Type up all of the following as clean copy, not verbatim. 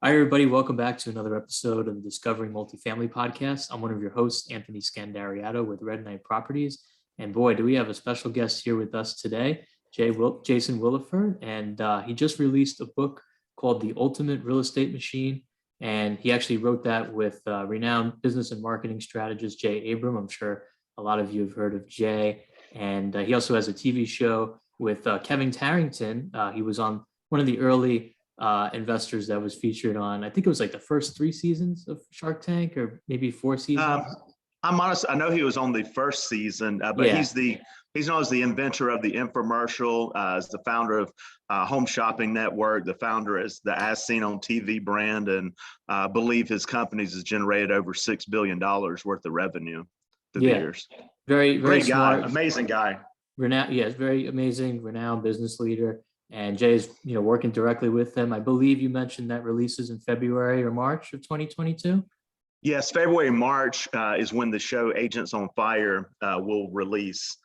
Hi, everybody. Welcome back to another episode of the Discovering Multifamily Podcast. I'm one of your hosts, Anthony Scandariato with Red Knight Properties. And boy, do we have a special guest here with us today, Jason Williford. And he just released a book called The Ultimate Real Estate Machine. And he actually wrote that with renowned business and marketing strategist, Jay Abram. I'm sure a lot of you have heard of Jay. And he also has a TV show with Kevin Harrington. He was on one of the early investors that was featured on, I think it was like the first 3 seasons of Shark Tank, or maybe 4 seasons. I'm honest. I know he was on the first season, but Yeah. he's known as the inventor of the infomercial, as the founder of Home Shopping Network, the founder as the As Seen on TV brand, and I believe his companies has generated over $6 billion worth of revenue through the years. Very Great smart, guy, amazing guy. Renowned, yes, very amazing, renowned business leader. And Jay's, working directly with them. I believe you mentioned that releases in February or March of 2022. Yes, February, March is when the show Agents on Fire will release.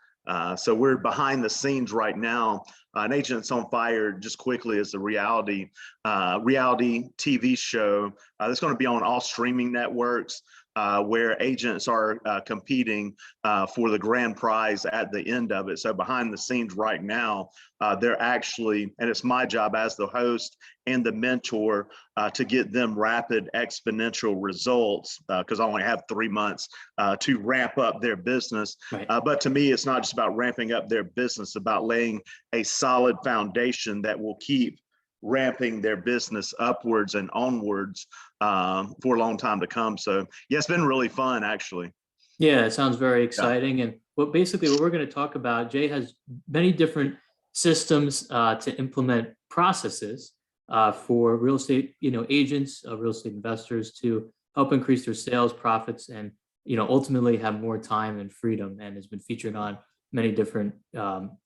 So we're behind the scenes right now. And Agents on Fire, just quickly, is a reality TV show that's going to be on all streaming networks, where agents are competing for the grand prize at the end of it. So behind the scenes right now, they're actually, and it's my job as the host and the mentor to get them rapid exponential results, because I only have 3 months to ramp up their business. Right. But to me, it's not just about ramping up their business, about laying a solid foundation that will keep ramping their business upwards and onwards for a long time to come. So yeah, it's been really fun, actually. Yeah, it sounds very exciting. And what we're going to talk about, Jay has many different systems to implement processes for real estate, agents, real estate investors, to help increase their sales, profits, and ultimately have more time and freedom. And has been featured on many different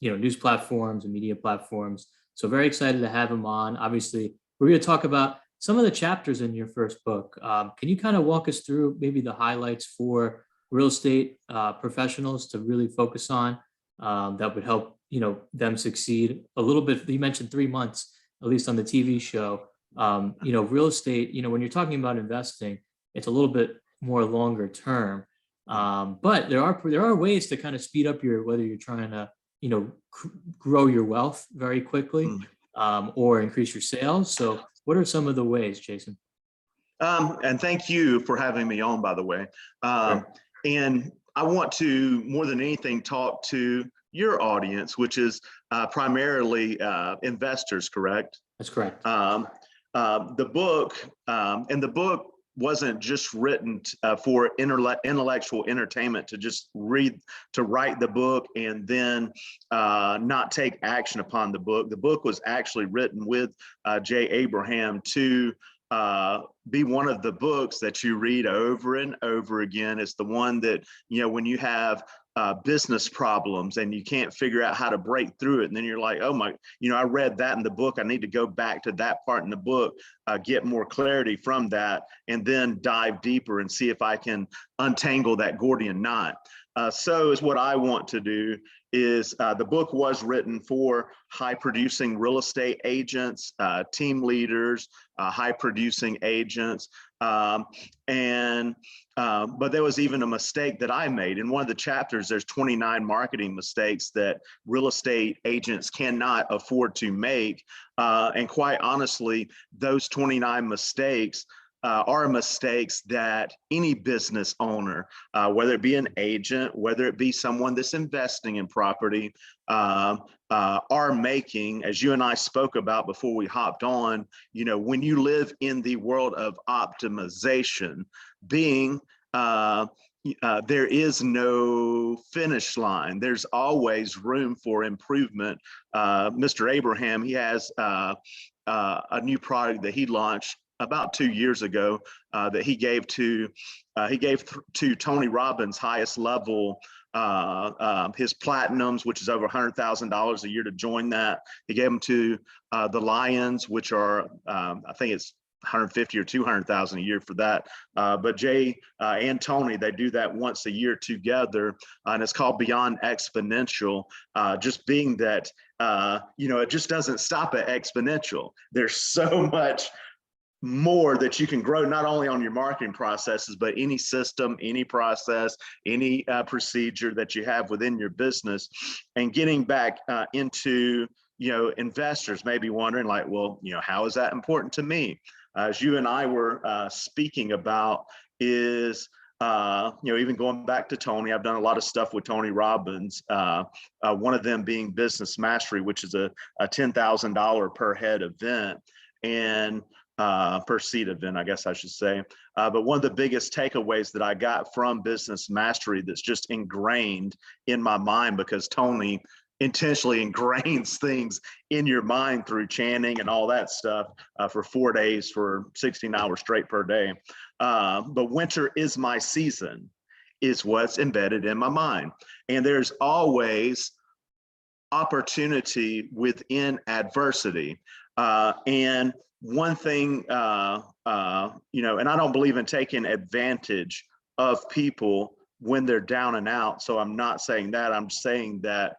news platforms and media platforms. So very excited to have him on. Obviously, we're going to talk about some of the chapters in your first book. Can you kind of walk us through maybe the highlights for real estate professionals to really focus on that would help them succeed a little bit? You mentioned 3 months, at least on the TV show. Real estate, when you're talking about investing, it's a little bit more longer term. But there are ways to kind of speed up whether you're trying to grow your wealth very quickly or increase your sales. So what are some of the ways, Jason? And thank you for having me on, by the way. Sure. And I want to, more than anything, talk to your audience, which is primarily investors, correct? That's correct. The book wasn't just written for intellectual entertainment, to just write the book and then not take action upon the book. The book was actually written with Jay Abraham to be one of the books that you read over and over again. It's the one that, when you have business problems and you can't figure out how to break through it, and then you're like, oh my, I read that in the book, I need to go back to that part in the book, get more clarity from that, and then dive deeper and see if I can untangle that Gordian knot. So is what I want to do is the book was written for high producing real estate agents, team leaders, high producing agents. But there was even a mistake that I made. In one of the chapters, there's 29 marketing mistakes that real estate agents cannot afford to make. And quite honestly, those 29 mistakes are mistakes that any business owner, whether it be an agent, whether it be someone that's investing in property, are making. As you and I spoke about before we hopped on, when you live in the world of optimization, there is no finish line. There's always room for improvement. Mr. Abraham, he has a new product that he launched about 2 years ago that he gave to Tony Robbins' highest level, his platinums, which is over $100,000 a year to join that. He gave them to the Lions, which are I think it's 150 or 200,000 a year for that. But Jay and Tony, they do that once a year together, and it's called Beyond Exponential. Just being that, it just doesn't stop at exponential. There's so much more that you can grow, not only on your marketing processes, but any system, any process, any procedure that you have within your business. And getting back into, investors may be wondering like, well, how is that important to me? As you and I were speaking about is, even going back to Tony, I've done a lot of stuff with Tony Robbins, one of them being Business Mastery, which is a $10,000 per head event. And per seat event, I guess I should say. But one of the biggest takeaways that I got from Business Mastery that's just ingrained in my mind, because Tony intentionally ingrains things in your mind through chanting and all that stuff for 4 days for 16 hours straight per day. But winter is my season is what's embedded in my mind. And there's always opportunity within adversity. And one thing, and I don't believe in taking advantage of people when they're down and out. So I'm not saying that. I'm saying that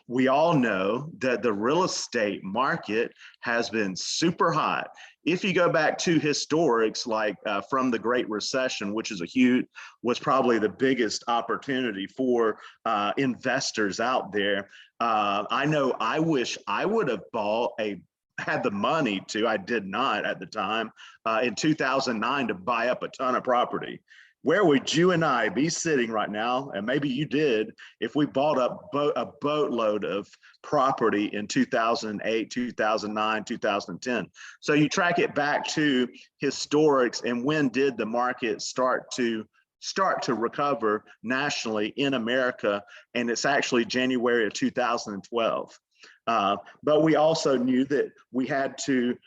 we all know that the real estate market has been super hot. If you go back to historics, like from the Great Recession, which is was probably the biggest opportunity for investors out there. I know I wish I would have had the money to, I did not at the time, in 2009 to buy up a ton of property. Where would you and I be sitting right now? And maybe you did, if we bought up a boatload of property in 2008, 2009, 2010. So you track it back to historics, and when did the market start to recover nationally in America? And it's actually January of 2012. But we also knew that we had to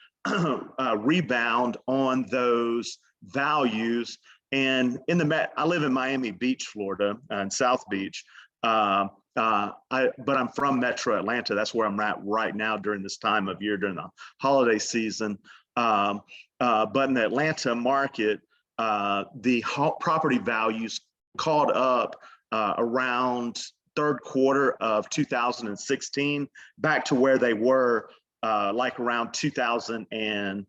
rebound on those values. And I live in Miami Beach, Florida, in South Beach. But I'm from Metro Atlanta. That's where I'm at right now during this time of year, during the holiday season. But in the Atlanta market, the property values caught up around third quarter of 2016 back to where they were like around 2000 and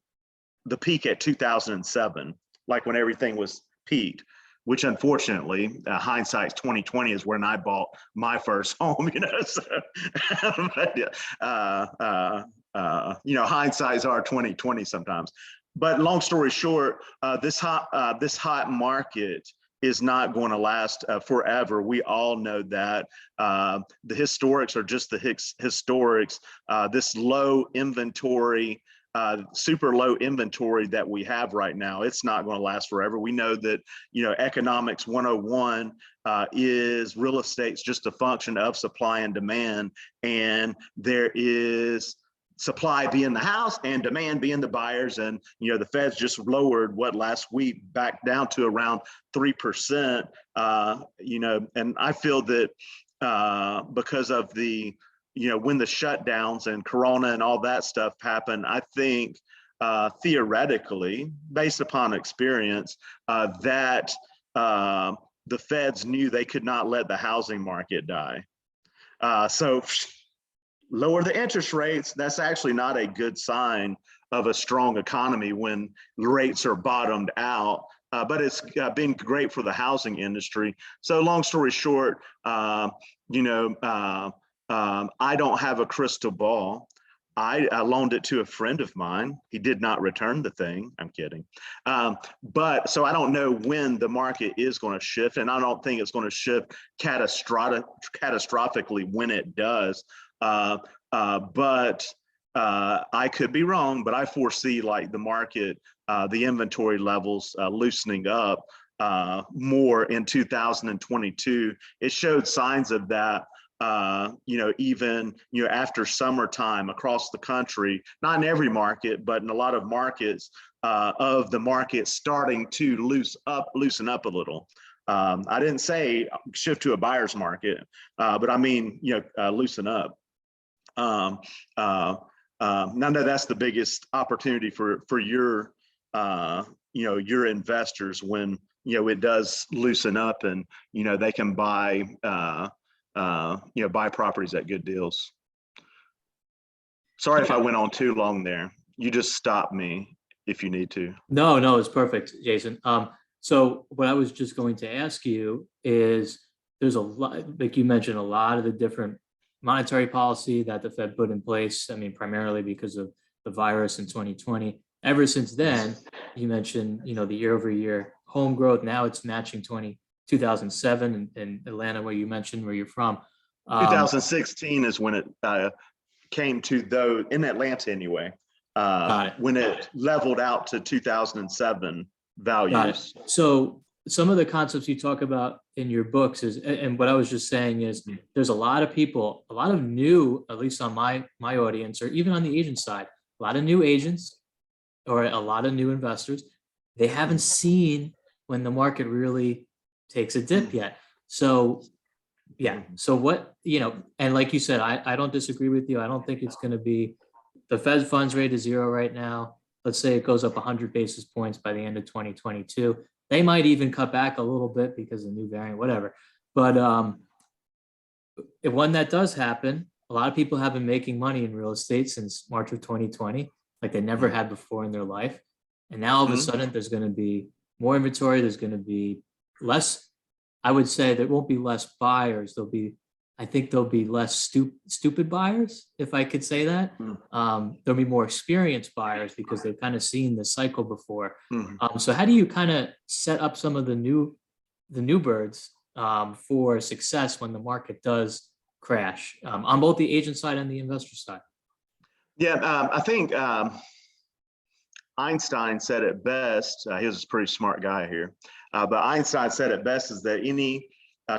the peak at 2007, like when everything was peaked, which unfortunately hindsight's 2020 is when I bought my first home, so hindsight's our 2020 sometimes. But long story short, this hot market is not going to last forever. We all know that. The historics are just the historics. This low inventory, super low inventory that we have right now, it's not going to last forever. We know that, economics 101 is real estate's just a function of supply and demand. And there is supply being the house and demand being the buyers. And, the Feds just lowered last week back down to around 3%, and I feel that because of the, when the shutdowns and Corona and all that stuff happened, I think theoretically, based upon experience, that the Feds knew they could not let the housing market die. So lower the interest rates. That's actually not a good sign of a strong economy when rates are bottomed out. But it's been great for the housing industry. So long story short, I don't have a crystal ball. I loaned it to a friend of mine. He did not return the thing. I'm kidding. But so I don't know when the market is going to shift, and I don't think it's going to shift catastrophically when it does. But I could be wrong, but I foresee like the market, the inventory levels loosening up more in 2022. It showed signs of that, even, after summertime across the country, not in every market, but in a lot of markets of the market starting to loosen up a little. I didn't say shift to a buyer's market, but I mean, loosen up. I know that's the biggest opportunity for your, your investors when, it does loosen up and, they can buy, buy properties at good deals. Sorry if I went on too long there. You just stopped me if you need to. No, it's perfect, Jason. So what I was just going to ask you is there's a lot, like you mentioned, a lot of the different monetary policy that the Fed put in place. I mean, primarily because of the virus in 2020. Ever since then, you mentioned, the year over year home growth. Now it's matching 2007 in Atlanta, where you mentioned where you're from. 2016 is when it came to those in Atlanta anyway. Got it. When it leveled out to 2007 values. Got it. So some of the concepts you talk about in your books and what I was just saying is there's a lot of people, a lot of new, at least on my audience, or even on the agent side, a lot of new agents or a lot of new investors. They haven't seen when the market really takes a dip yet. So yeah. So what, and like you said, I don't disagree with you. I don't think it's going to be the Fed funds rate is 0 right now. Let's say it goes up 100 basis points by the end of 2022. They might even cut back a little bit because of new variant, whatever. But when that does happen, a lot of people have been making money in real estate since March of 2020, like they never had before in their life. And now all of a sudden there's going to be more inventory. There's going to be less. I would say there won't be less buyers. I think there'll be less stupid buyers, if I could say that. There'll be more experienced buyers because they've kind of seen the cycle before. So how do you kind of set up some of the new birds for success when the market does crash on both the agent side and the investor side? Yeah, I think Einstein said it best. He was a pretty smart guy here. But Einstein said it best is that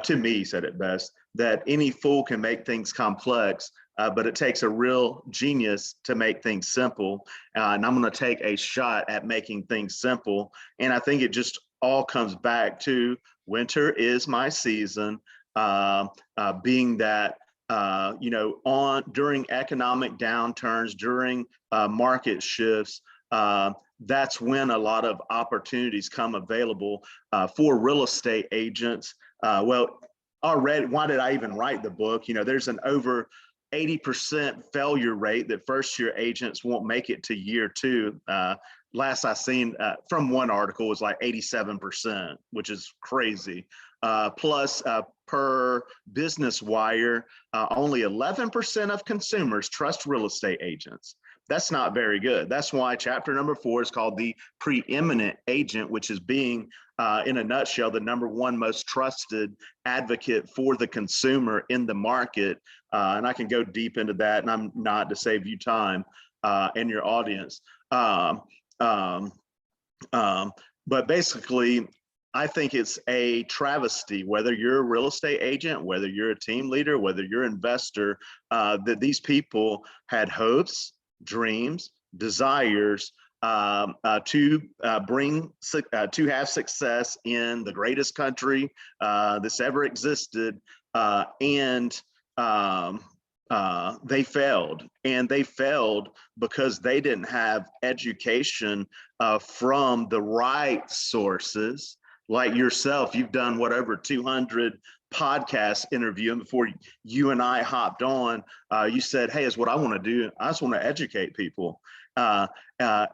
to me, he said it best, that any fool can make things complex, but it takes a real genius to make things simple. And I'm going to take a shot at making things simple. And I think it just all comes back to winter is my season, being that, during economic downturns, during market shifts, that's when a lot of opportunities come available for real estate agents. Already, why did I even write the book? There's an over 80% failure rate that first year agents won't make it to year 2. Last I seen from one article was like 87%, which is crazy. Plus, per Business Wire, only 11% of consumers trust real estate agents. That's not very good. That's why chapter number 4 is called the preeminent agent, which is being, in a nutshell, the number one most trusted advocate for the consumer in the market. And I can go deep into that, and I'm not to save you time and your audience. But basically, I think it's a travesty, whether you're a real estate agent, whether you're a team leader, whether you're an investor, that these people had hopes, dreams, desires to have success in the greatest country that's ever existed, and they failed. And they failed because they didn't have education from the right sources. Like yourself, you've done over 200 podcast interview, and before you and I hopped on, you said, hey, is what I want to do. I just want to educate people. And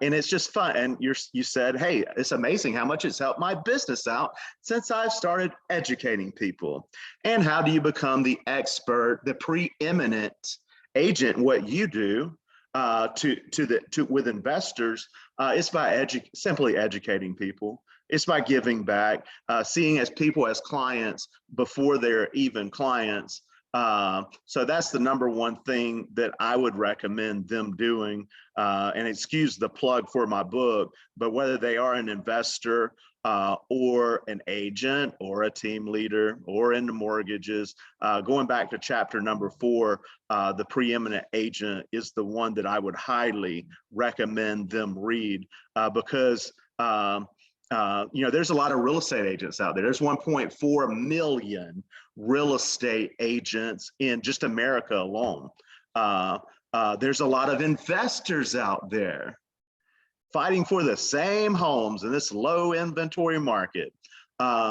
it's just fun. And you said, hey, it's amazing how much it's helped my business out since I've started educating people. And how do you become the expert, the preeminent agent? What you do with investors is by simply educating people. It's by giving back, seeing as people as clients before they're even clients. So that's the number one thing that I would recommend them doing. And excuse the plug for my book, but whether they are an investor or an agent or a team leader or into mortgages, going back to chapter number 4, the preeminent agent is the one that I would highly recommend them read because there's a lot of real estate agents out there. There's 1.4 million real estate agents in just America alone. There's a lot of investors out there fighting for the same homes in this low inventory market.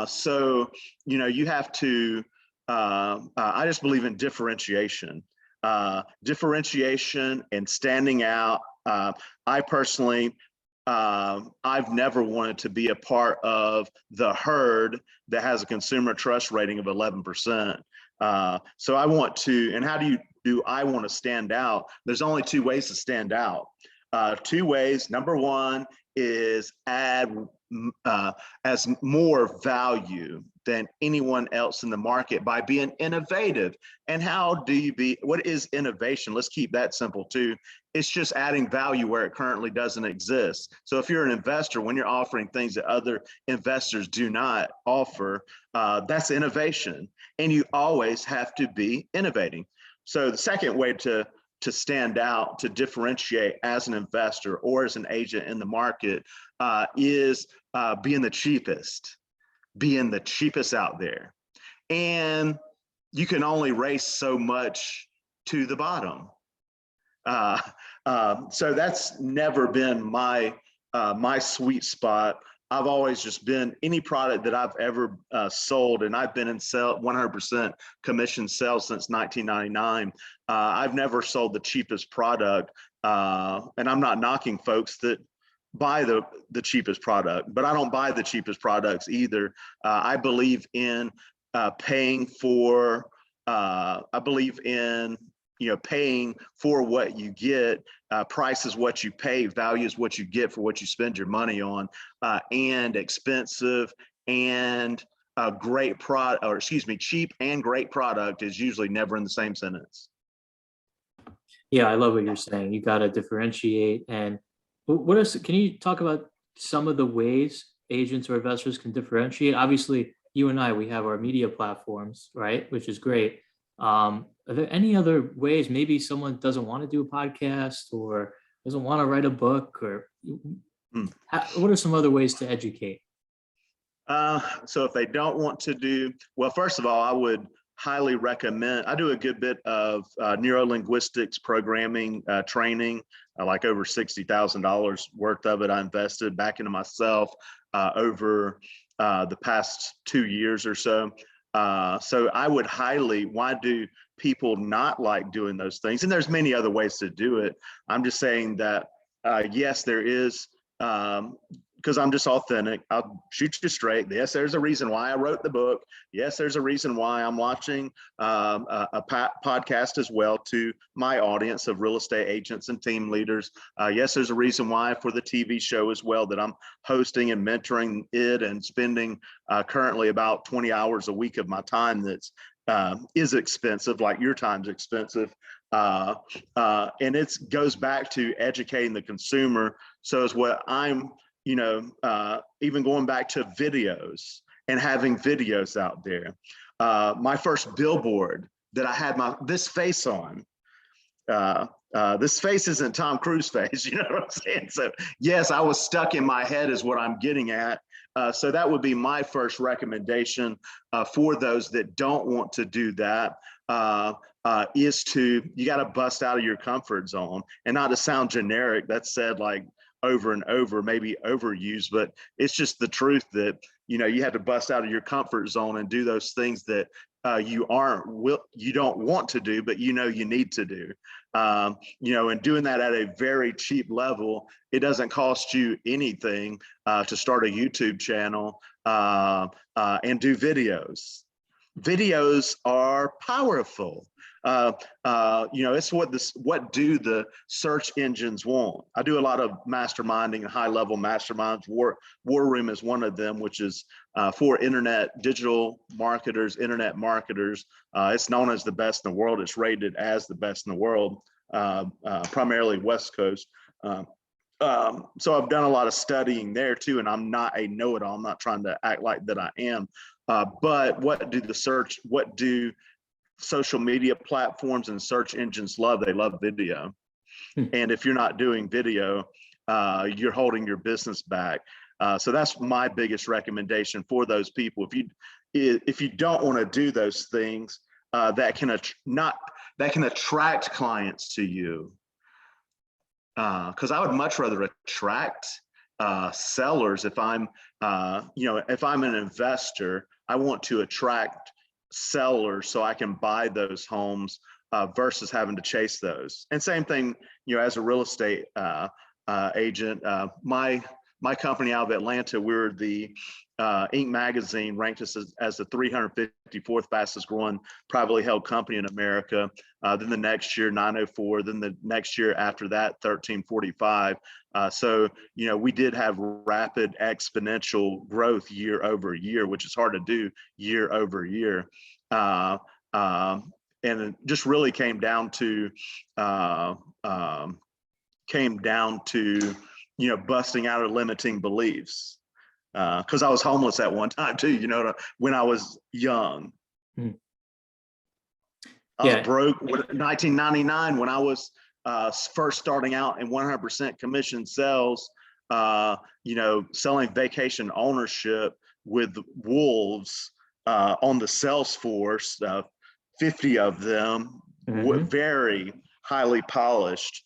So you have to, I just believe in differentiation and standing out. I personally I've never wanted to be a part of the herd that has a consumer trust rating of 11%. So I want to, and how do I want to stand out? There's only two ways to stand out. Two ways. Number one is add as more value than anyone else in the market by being innovative. And what is innovation? Let's keep that simple too. It's just adding value where it currently doesn't exist. So if you're an investor, when you're offering things that other investors do not offer, that's innovation. And you always have to be innovating. So the second way to stand out, to differentiate as an investor or as an agent in the market is being the cheapest out there. And you can only race so much to the bottom. So that's never been my sweet spot. I've always just been any product that I've ever sold, and I've been in 100% commission sales since 1999. I've never sold the cheapest product, and I'm not knocking folks that buy the cheapest product, but I don't buy the cheapest products either. I believe in paying for. I believe in paying for what you get. Price is what you pay. Value is what you get for what you spend your money on. And expensive and great product, or excuse me, cheap and great product is usually never in the same sentence. Yeah, I love what you're saying. You got to differentiate. And can you talk about some of the ways agents or investors can differentiate? Obviously, you and I, we have our media platforms, right? Which is great. Are there any other ways? Maybe someone doesn't want to do a podcast or doesn't want to write a book, or what are some other ways to educate? So if they don't want to do, well, first of all, I would highly recommend, I do a good bit of neuro-linguistics programming training, like over $60,000 worth of it I invested back into myself over the past 2 years or so. So I would why do people not like doing those things? And there's many other ways to do it. I'm just saying that, yes, there is, because I'm just authentic. I'll shoot you straight. Yes, there's a reason why I wrote the book. Yes, there's a reason why I'm launching a podcast as well to my audience of real estate agents and team leaders. Yes, there's a reason why for the TV show as well that I'm hosting and mentoring it and spending currently about 20 hours a week of my time that's is expensive, like your time's expensive. And it goes back to educating the consumer. So is what I'm even going back to videos and having videos out there. My first billboard that I had this face on, this face isn't Tom Cruise face, you know what I'm saying? So yes, I was stuck in my head is what I'm getting at. So that would be my first recommendation for those that don't want to do that. Is you got to bust out of your comfort zone, and not to sound generic, that's said like over and over, maybe overused, but it's just the truth that, you have to bust out of your comfort zone and do those things that you don't want to do, but you need to do. And doing that at a very cheap level, it doesn't cost you anything to start a YouTube channel and do videos. Videos are powerful. It's what do the search engines want? I do a lot of masterminding, high level masterminds. War Room is one of them, which is for digital marketers, internet marketers. It's known as the best in the world. It's rated as the best in the world, primarily West Coast. So I've done a lot of studying there too, and I'm not a know-it-all. I'm not trying to act like that I am. But what do social media platforms and search engines love? They love video. And if you're not doing video, you're holding your business back. So that's my biggest recommendation for those people. If you don't want to do those things that can attract clients to you, because I would much rather attract sellers. If I'm an investor, I want to attract sellers so I can buy those homes versus having to chase those. And same thing, as a real estate agent. My company out of Atlanta, we're the Inc. magazine ranked us as the 354th fastest growing privately held company in America. Then the next year, 904. Then the next year after that, 1345. So, we did have rapid exponential growth year over year, which is hard to do year over year. And it just really came down to busting out of limiting beliefs. Because I was homeless at one time too, when I was young. Mm. I was broke in 1999 when I was first starting out in 100% commission sales, selling vacation ownership with wolves on the sales force, 50 of them, very highly polished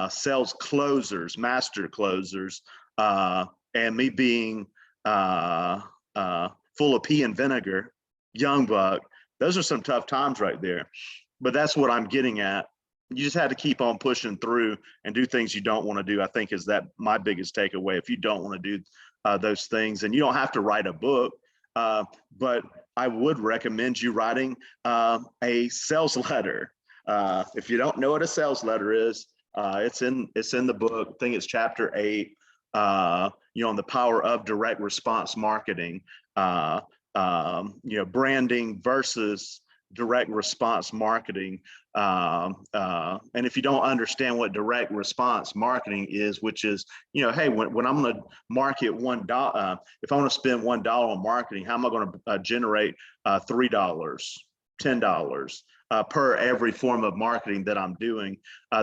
sales closers, master closers, and me being full of pea and vinegar, young buck. Those are some tough times right there. But that's what I'm getting at. You just had to keep on pushing through and do things you don't want to do. I think is that my biggest takeaway. If you don't want to do those things, and you don't have to write a book, but I would recommend you writing a sales letter. If you don't know what a sales letter is, it's in the book. I think it's chapter 8. On the power of direct response marketing, branding versus direct response marketing. And if you don't understand what direct response marketing is, which is, hey, when I'm going to market $1, if I want to spend $1 on marketing, how am I going to generate $3, $10? Per every form of marketing that I'm doing.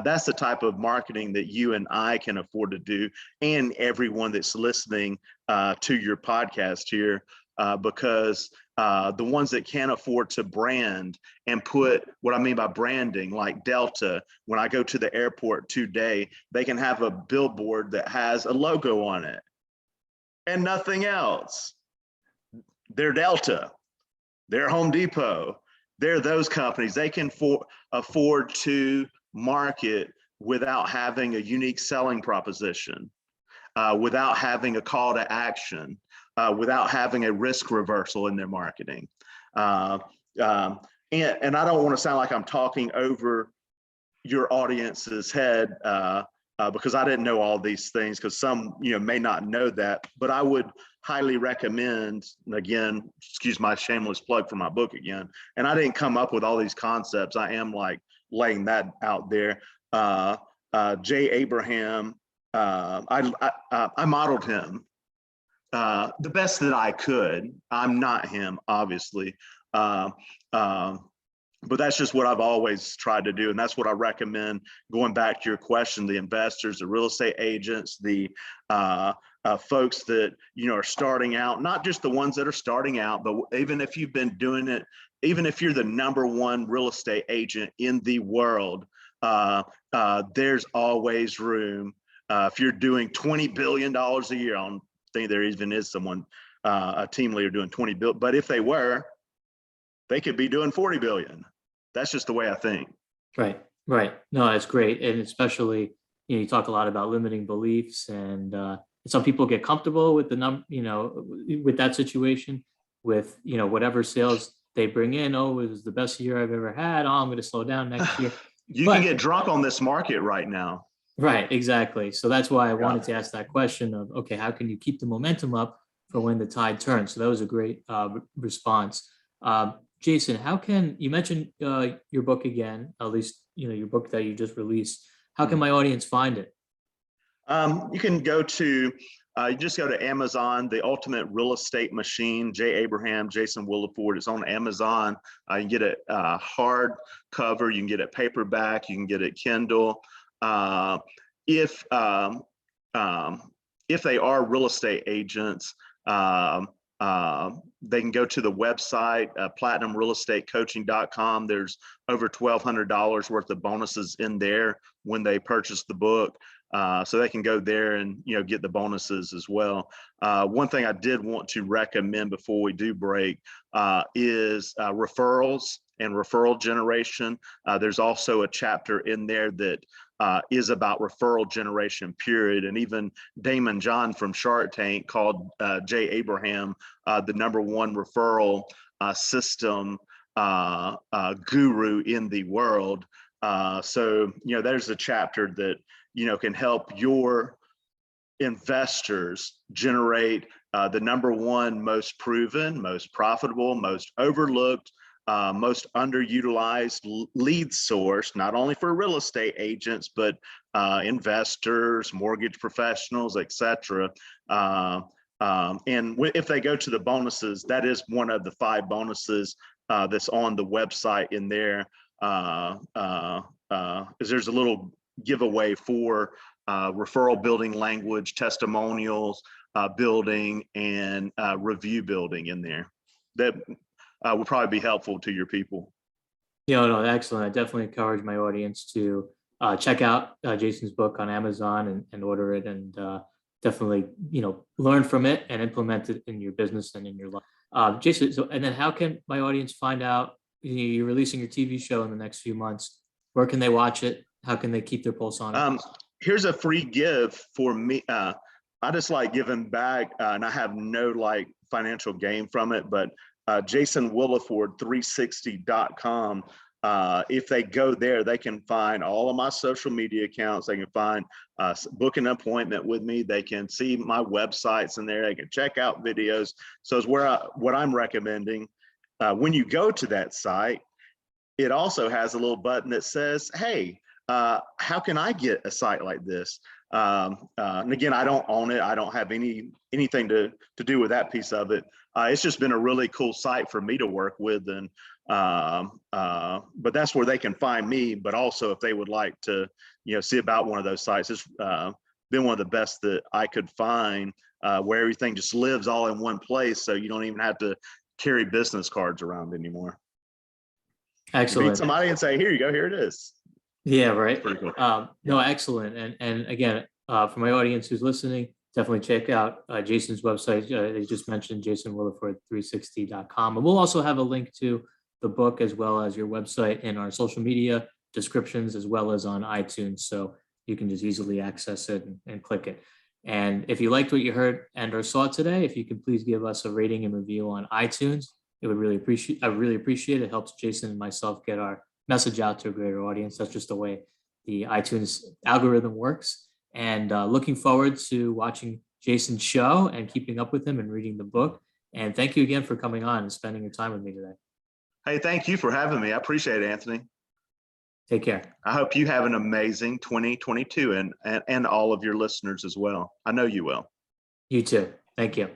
That's the type of marketing that you and I can afford to do, and everyone that's listening to your podcast here, because the ones that can't afford to brand and put what I mean by branding, like Delta, when I go to the airport today, they can have a billboard that has a logo on it and nothing else. They're Delta, they're Home Depot. They're those companies. They can afford to market without having a unique selling proposition, without having a call to action, without having a risk reversal in their marketing. And I don't want to sound like I'm talking over your audience's head because I didn't know all these things, because some may not know that, but I would highly recommend, again, excuse my shameless plug for my book again, and I didn't come up with all these concepts. I am like laying that out there. Jay Abraham, I modeled him the best that I could. I'm not him, obviously. But that's just what I've always tried to do. And that's what I recommend, going back to your question, the investors, the real estate agents, the folks that, are starting out, not just the ones that are starting out, but even if you've been doing it, even if you're the #1 real estate agent in the world, there's always room. If you're doing $20 billion a year, I don't think there even is someone, a team leader doing 20 billion, but if they were, they could be doing 40 billion. That's just the way I think. Right. No, that's great. And especially, you talk a lot about limiting beliefs, and some people get comfortable with with that situation, with, whatever sales they bring in. Oh, it was the best year I've ever had. Oh, I'm going to slow down next year. You can get drunk on this market right now. Right, exactly. So that's why I wanted to ask that question of, okay, how can you keep the momentum up for when the tide turns? So that was a great response. Jason, how can you mention your book again, at least, your book that you just released? How can my audience find it? You can go to, you just go to Amazon, The Ultimate Real Estate Machine, Jay Abraham, Jason Williford. It's on Amazon. You can get it hard cover, you can get it paperback, you can get it Kindle. If they are real estate agents, they can go to the website, platinumrealestatecoaching.com. There's over $1,200 worth of bonuses in there when they purchase the book. So they can go there and, get the bonuses as well. One thing I did want to recommend before we do break is referrals and referral generation. There's also a chapter in there that is about referral generation, period. And even Damon John from Shark Tank called Jay Abraham the #1 referral system guru in the world. So, there's a chapter that, can help your investors generate the #1 most proven, most profitable, most overlooked, most underutilized lead source, not only for real estate agents, but investors, mortgage professionals, etc. And if they go to the bonuses, that is one of the 5 bonuses that's on the website in there. Is there's a little giveaway for referral building language, testimonials building, and review building in there. That would probably be helpful to your people. No, excellent. I definitely encourage my audience to check out Jason's book on Amazon and order it, and definitely, learn from it and implement it in your business and in your life. Jason, and then how can my audience find out you're releasing your TV show in the next few months? Where can they watch it? How can they keep their pulse on it? Here's a free give for me. I just like giving back, and I have no financial gain from it, but JasonWilliford360.com. If they go there, they can find all of my social media accounts. They can find book an appointment with me. They can see my websites in there. They can check out videos. So it's what I'm recommending. When you go to that site, it also has a little button that says, hey, how can I get a site like this? And again, I don't own it. I don't have anything to do with that piece of it. It's just been a really cool site for me to work with. And but that's where they can find me. But also if they would like to, see about one of those sites, it's been one of the best that I could find, where everything just lives all in one place. So you don't even have to carry business cards around anymore. Excellent. You meet somebody and say, here you go, here it is. Yeah, right. Pretty cool. No, excellent. And again, for my audience who's listening, definitely check out Jason's website. They just mentioned JasonWilliford360.com. And we'll also have a link to the book as well as your website in our social media descriptions, as well as on iTunes. So you can just easily access it and click it. And if you liked what you heard and or saw today, if you could please give us a rating and review on iTunes, I really appreciate it. It helps Jason and myself get our message out to a greater audience. That's just the way the iTunes algorithm works. And looking forward to watching Jason's show and keeping up with him and reading the book. And thank you again for coming on and spending your time with me today. Hey, thank you for having me. I appreciate it, Anthony. Take care. I hope you have an amazing 2022 and all of your listeners as well. I know you will. You too. Thank you.